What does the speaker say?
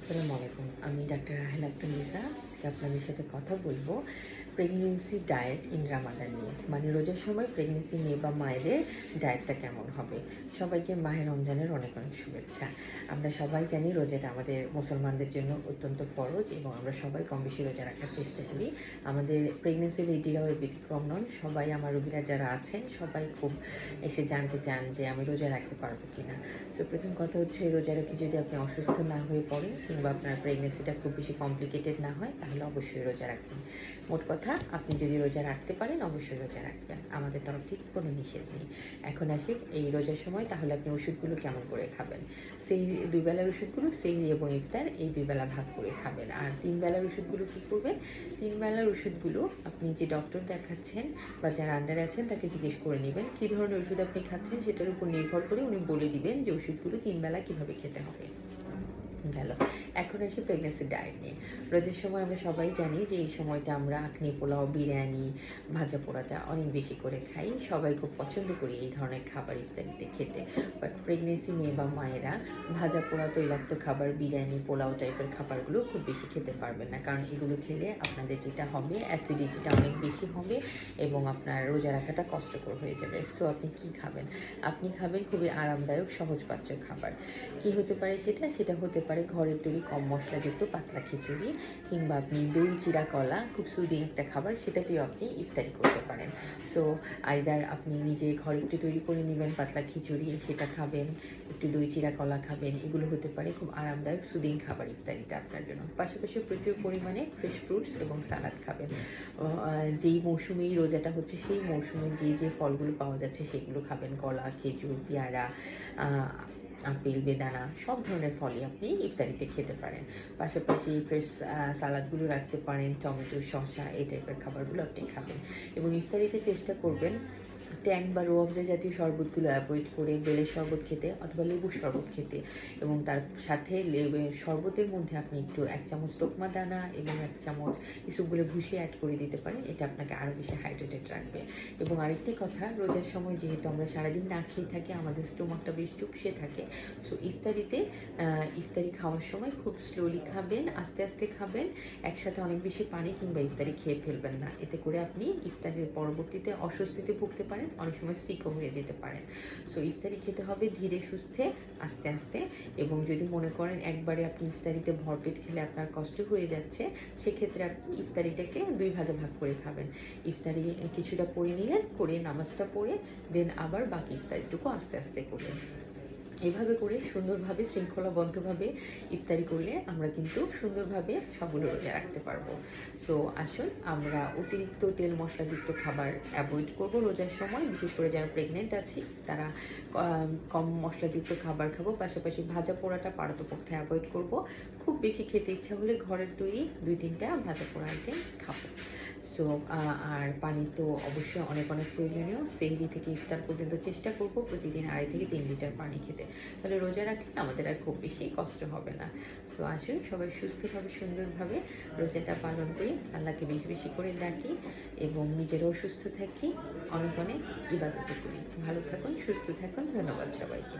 আসসালামু আলাইকুম। আমি ডাক্তার রাহেলা আক্তার লিজা। আজকে আপনাদের সাথে কথা বলবো প্রেগনেন্সি ডায়েট ইন রামাদান নিয়ে। মানে রোজার সময় প্রেগনেন্সি মেয়ে বা মায়েদের ডায়েটটা কেমন হবে। সবাইকে মাহে রমজানের অনেক অনেক শুভেচ্ছা। আমরা সবাই জানি রোজাটা আমাদের মুসলমানদের জন্য অত্যন্ত ফরজ এবং আমরা সবাই কম বেশি রোজা রাখার চেষ্টা করি। আমাদের প্রেগনেন্সি লেডিরাও এর ব্যতিক্রম নন। সবাই আমার রোগীরা যারা আছেন সবাই খুব এসে জানতে চান যে আমি রোজা রাখতে পারবো কিনা। সো প্রথম কথা হচ্ছে রোজা রেখে যদি আপনি অসুস্থ না হয়ে পড়েন কিংবা আপনার প্রেগনেন্সিটা খুব বেশি কমপ্লিকেটেড না হয় তাহলে অবশ্যই রোজা রাখবেন। মোট কথা আপনি যদি রোজা রাখতে পারেন অবশ্যই রোজা রাখবেন, আমাদের তরফ থেকে কোনো নিষেধ নেই। এখন আসি এই রোজার সময় তাহলে আপনি ওষুধগুলো কেমন করে খাবেন। সেই দুই বেলার ওষুধগুলো সেহরি এবং ইফতার এই দুই বেলা ভাগ করে খাবেন। আর তিন বেলার ওষুধগুলো কী করবেন, তিন বেলার ওষুধগুলো আপনি যে ডক্টর দেখাচ্ছেন বা যারা আন্ডারে আছেন তাকে জিজ্ঞেস করে নেবেন কী ধরনের ওষুধ আপনি খাচ্ছেন, সেটার উপর নির্ভর করে উনি বলে দিবেন যে ওষুধগুলো তিন বেলা কীভাবে খেতে হবে। গেল। এখন আসি প্রেগনেন্সি ডায়েট নিয়ে। রোজার সময় আমরা সবাই জানি যে এই সময়টা আমরা আখনি পোলাও, বিরিয়ানি, ভাজা পোড়াটা অনেক বেশি করে খাই। সবাই খুব পছন্দ করি এই ধরনের খাবার ইত্যাদিতে খেতে। বাট প্রেগনেন্সি মেয়ে বা মায়েরা ভাজা পোড়া, তৈলাক্ত খাবার, বিরিয়ানি, পোলাও টাইপের খাবারগুলো খুব বেশি খেতে পারবেন না, কারণ এগুলো খেলে আপনাদের যেটা হবে অ্যাসিডিটিটা অনেক বেশি হবে এবং আপনার রোজা রাখাটা কষ্টকর হয়ে যাবে। সো আপনি কি খাবেন? আপনি খাবেন খুবই আরামদায়ক সহজপাচ্য খাবার। কি হতে পারে সেটা? সেটা হতে পারে ঘরের তৈরি কম মশলাযুক্ত পাতলা খিচুড়ি, কিংবা আপনি দই চিরা কলা, খুব সুদিং একটা খাবার, সেটাতেও আপনি ইফতারি করতে পারেন। সো আইদার আপনি নিজে ঘরে একটু তৈরি করে নেবেন পাতলা খিচুড়ি, সেটা খাবেন, একটু দই চিরা কলা খাবেন, এগুলো হতে পারে খুব আরামদায়ক সুদিং খাবার ইফতারিতে আপনার জন্য। পাশাপাশি প্রচুর পরিমাণে ফ্রেশ ফ্রুটস এবং সালাদ খাবেন। যেই মৌসুমেই রোজাটা হচ্ছে সেই মৌসুমে যে ফলগুলো পাওয়া যাচ্ছে সেগুলো খাবেন। কলা, খেজুর, পেয়ারা, আপেল, বেদানা সব ধরনের ফলই আপনি ইফতারিতে খেতে পারেন। পাশাপাশি ফ্রেশ সালাদগুলো রাখতে পারেন, টমেটো, শসা এই টাইপের খাবারগুলো আপনি খাবেন। এবং ইফতারিতে চেষ্টা করবেন ট্যাং বা রুয়াবজা জাতীয় শরবতগুলো অ্যাভয়েড করে বেলের শরবত খেতে অথবা লেবুর শরবত খেতে, এবং তার সাথে শরবতের মধ্যে আপনি একটু 1 চামচ তোকমা দানা এবং 1 চামচ ইসবগুলো ভুষিয়ে অ্যাড করে দিতে পারেন। এটা আপনাকে আরও বেশি হাইড্রেটেড রাখবে। এবং আরেকটি কথা, রোজার সময় যেহেতু আমরা সারাদিন না খেয়ে থাকি, আমাদের স্টোমাকটা বেশ চুপসে থাকে। সো ইফতারি খাওয়ার সময় খুব স্লোলি খাবেন, আস্তে আস্তে খাবেন, একসাথে অনেক বেশি পানি কিংবা ইফতারি খেয়ে ফেলবেন না। এতে করে আপনি ইফতারের পরবর্তীতে অস্বস্তিতে ভুগতে পারেন, অনেক সময় সিকও হয়ে যেতে পারেন। সো ইফতারি খেতে হবে ধীরে সুস্থে, আস্তে আস্তে। এবং যদি মনে করেন একবারে আপনি ইফতারিতে ভরপেট খেলে আপনার কষ্ট হয়ে যাচ্ছে, সেক্ষেত্রে আপনি ইফতারিটাকে 2 ভাগে ভাগ করে খাবেন। ইফতারি কিছুটা পড়ে নিলেন, করে নামাজটা পড়ে দেন আবার বাকি ইফতারিটুকু আস্তে আস্তে করলেন। এভাবে করে সুন্দরভাবে শৃঙ্খলাবদ্ধভাবে ইফতারি করলে আমরা কিন্তু সুন্দরভাবে সবগুলো রোজা রাখতে পারবো। সো আসুন আমরা অতিরিক্ত তেল মশলাযুক্ত খাবার অ্যাভয়েড করব রোজার সময়, বিশেষ করে যারা প্রেগনেন্ট আছি তারা কম মশলাযুক্ত খাবার খাবো। পাশাপাশি ভাজা পোড়াটা পারতপক্ষে অ্যাভয়েড করব। খুব বেশি খেতে ইচ্ছা হলে ঘরের তৈরি 2-3টা ভাজা পোড়া আইটেম খাবো। সো আর পানি তো অবশ্যই অনেক অনেক প্রয়োজনীয়। সেহরি থেকে ইফতার পর্যন্ত চেষ্টা করব প্রতিদিন 2.5 থেকে 3 লিটার পানি খেতে। তাহলে রোজা রাখলে আমাদের আর খুব বেশি কষ্ট হবে না। সো আসুন সবাই সুস্থভাবে সুন্দরভাবে রোজাটা পালন করি, আল্লাহকে বেশি বেশি করে ডাকি এবং নিজেরাও সুস্থ থাকি, অনেক অনেক ইবাদত করি। ভালো থাকুন, সুস্থ থাকুন। ধন্যবাদ সবাইকে।